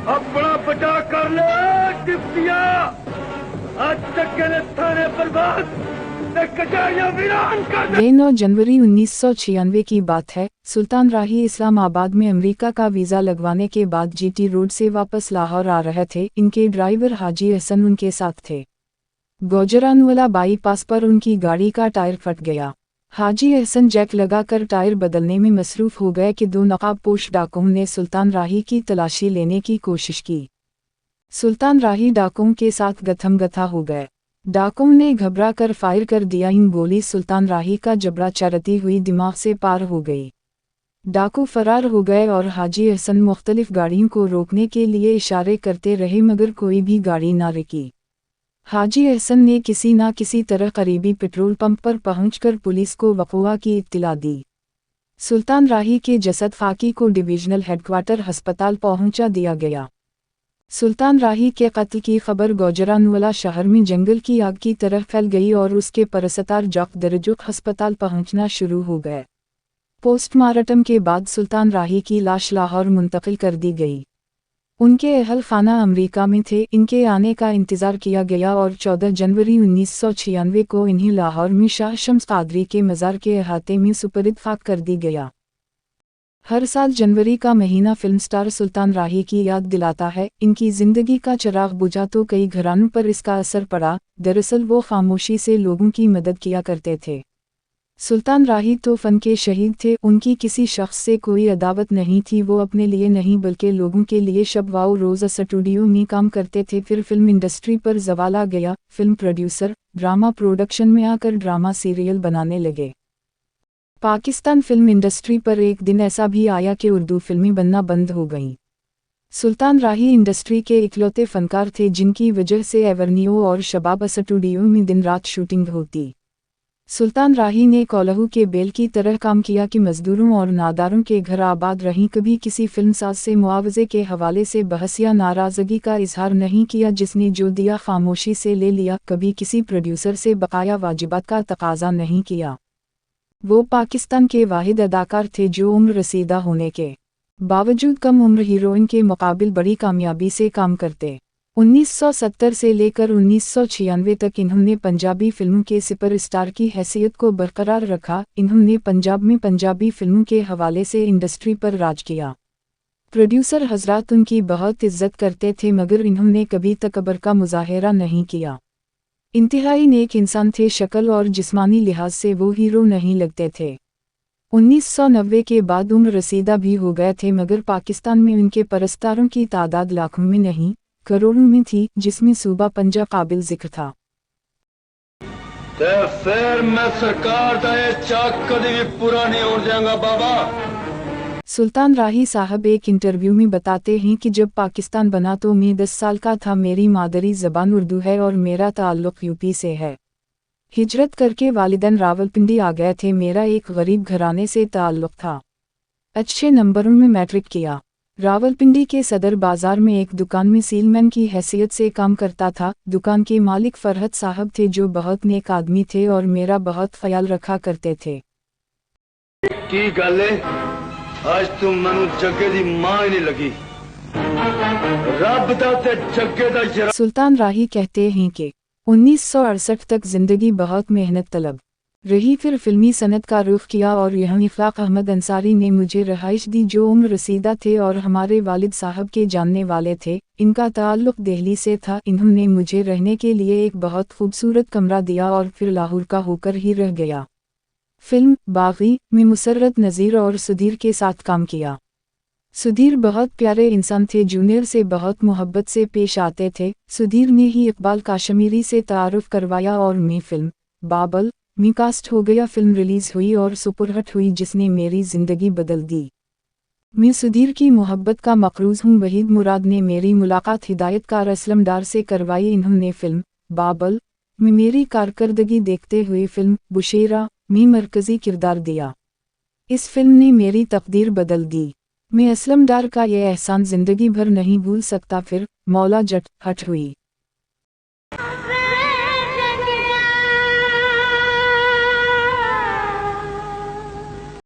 अपना बचा कर ले डिप्टिया। आज तक के थाने बर्बाद कचहरियां वीरान कर दे। 9 जनवरी 1996 की बात है। सुल्तान राही इस्लामाबाद में अमेरिका का वीज़ा लगवाने के बाद जीटी रोड से वापस लाहौर आ रहे थे। इनके ड्राइवर हाजी हसन उनके साथ थे। गोजरानवाला बाईपास पर उनकी गाड़ी का टायर फट गया। हाजी हसन जैक लगाकर टायर बदलने में मसरूफ़ हो गए कि 2 नकाबपोश डाकुओं ने सुल्तान राही की तलाशी लेने की कोशिश की। सुल्तान राही डाकुओं के साथ गथम-गथा हो गए। डाकुओं ने घबरा कर फायर कर दिया। इन गोली सुल्तान राही का जबड़ा चरती हुई दिमाग से पार हो गई। डाकू फरार हो गए और हाजी हसन मुख्तलिफ गाड़ियों को रोकने के लिए इशारे करते रहे मगर कोई भी गाड़ी ना रुकी। हाजी हसन ने किसी न किसी तरह करीबी पेट्रोल पंप पर पहुंचकर पुलिस को वक़ूआ की इत्तिला दी। सुल्तान राही के जसद फाकी को डिवीजनल हेडक्वार्टर अस्पताल पहुंचा दिया गया। सुल्तान राही के कत्ल की खबर गोजरानवाला शहर में जंगल की आग की तरह फैल गई और उसके परसतार जख्म दर्जुक अस्पताल पहुंचना शुरू हो गए। पोस्टमार्टम के बाद सुल्तान राही की लाश लाहौर मुंतकिल कर दी गई। उनके अहल खाना अमरीका में थे। इनके आने का इंतज़ार किया गया और 14 जनवरी 1996 को इन्हें लाहौर में शाह शम्स कादरी के मज़ार के अहाते में सुपरद खाक कर दी गया। हर साल जनवरी का महीना फिल्म स्टार सुल्तान राही की याद दिलाता है। इनकी ज़िंदगी का चिराग बुझा तो कई घरानों पर इसका असर पड़ा। दरअसल वो खामोशी से लोगों की मदद किया करते थे। सुल्तान राही तो फ़न के शहीद थे। उनकी किसी शख्स से कोई अदावत नहीं थी। वो अपने लिए नहीं बल्कि लोगों के लिए शब वाओ रोज़ स्टूडियो में काम करते थे। फिर फिल्म इंडस्ट्री पर जवाल आ गया। फिल्म प्रोड्यूसर, ड्रामा प्रोडक्शन में आकर ड्रामा सीरियल बनाने लगे। पाकिस्तान फिल्म इंडस्ट्री पर एक दिन ऐसा भी आया कि उर्दू फिल्में बनना बंद हो गईं। सुल्तान राही इंडस्ट्री के इकलौते फनकार थे जिनकी वजह से एवर्नियो और शबाब स्टूडियो में दिन रात शूटिंग होती। सुल्तान राही ने कोल्हू के बेल की तरह काम किया कि मजदूरों और नादारों के घर आबाद रहीं। कभी किसी फिल्मसाज से मुआवजे के हवाले से बहस या नाराज़गी का इजहार नहीं किया। जिसने जो दिया खामोशी से ले लिया। कभी किसी प्रोड्यूसर से बकाया वाजिबात का तकाजा नहीं किया। वो पाकिस्तान के वाहिद अदाकार थे जो उम्र रसीदा होने के बावजूद कम उम्र हीरोइन के मुकाबिल बड़ी कामयाबी से काम करते। 1970 से लेकर 1996 तक इन्होंने पंजाबी फिल्मों के सुपरस्टार की हैसियत को बरकरार रखा। इन्होंने पंजाब में पंजाबी फिल्मों के हवाले से इंडस्ट्री पर राज किया। प्रोड्यूसर हजरात उनकी बहुत इज्जत करते थे मगर इन्होंने कभी तकबर का मुजाहिरा नहीं किया। इंतहाई नेक इंसान थे। शक्ल और जिस्मानी लिहाज से वो हीरो नहीं लगते थे। 1990 के बाद उम्र रसीदा भी हो गए थे मगर पाकिस्तान में उनके परस्तारों की तादाद लाखों में नहीं करोड़ों में थी, जिसमें सूबा पंजाब काबिल जिक्र था। ते फिर मैं सरकार दा ये चाक कदी भी पूरा नहीं हो जाएगा बाबा। सुल्तान राही साहब एक इंटरव्यू में बताते हैं कि जब पाकिस्तान बना तो मैं 10 साल का था। मेरी मादरी ज़बान उर्दू है और मेरा ताल्लुक़ यूपी से है। हिजरत करके वालिदैन रावलपिंडी आ गए थे। मेरा एक गरीब घराने से ताल्लुक़ था। अच्छे नंबरों में मैट्रिक किया। रावलपिंडी के सदर बाजार में एक दुकान में सीलमैन की हैसियत से काम करता था। दुकान के मालिक फरहत साहब थे जो बहुत नेक आदमी थे और मेरा बहुत ख्याल रखा करते थे। की गल है आज तुम मनु जग्गे दी मां ही नहीं लगी। रब दा ते जग्गे दा। सुल्तान राही कहते हैं कि 1968 तक जिंदगी बहुत मेहनत तलब रही। फिर फिल्मी सनत का रुख किया और यहाँ इफाक अहमद अंसारी ने मुझे रहाइश दी जो उम्र रसीदा थे और हमारे वालिद साहब के जानने वाले थे। इनका ताल्लुक़ दिल्ली से था। इन्होंने मुझे रहने के लिए एक बहुत खूबसूरत कमरा दिया और फिर लाहौर का होकर ही रह गया। फिल्म बागी में मुसर्रत नज़ीर और सुधीर के साथ काम किया। सुधीर बहुत प्यारे इंसान थे। जूनियर से बहुत मोहब्बत से पेश आते थे। सुधीर ने ही इकबाल काश्मीरी से तारुफ करवाया और मैं फिल्म बाबल में कास्ट हो गया। फिल्म रिलीज़ हुई और सुपरहिट हुई जिसने मेरी ज़िंदगी बदल दी। मैं सुधीर की मोहब्बत का मकरूज़ हूँ। वहीद मुराद ने मेरी मुलाकात हिदायतकार असलम डार से करवाई। इन्होंने फिल्म बाबल में मेरी कारकर्दगी देखते हुए फिल्म बुशेरा में मरकज़ी किरदार दिया। इस फिल्म ने मेरी तकदीर बदल दी। मैं असलम डार का ये एहसान ज़िंदगी भर नहीं भूल सकता। फिर मौला जट हट हुई।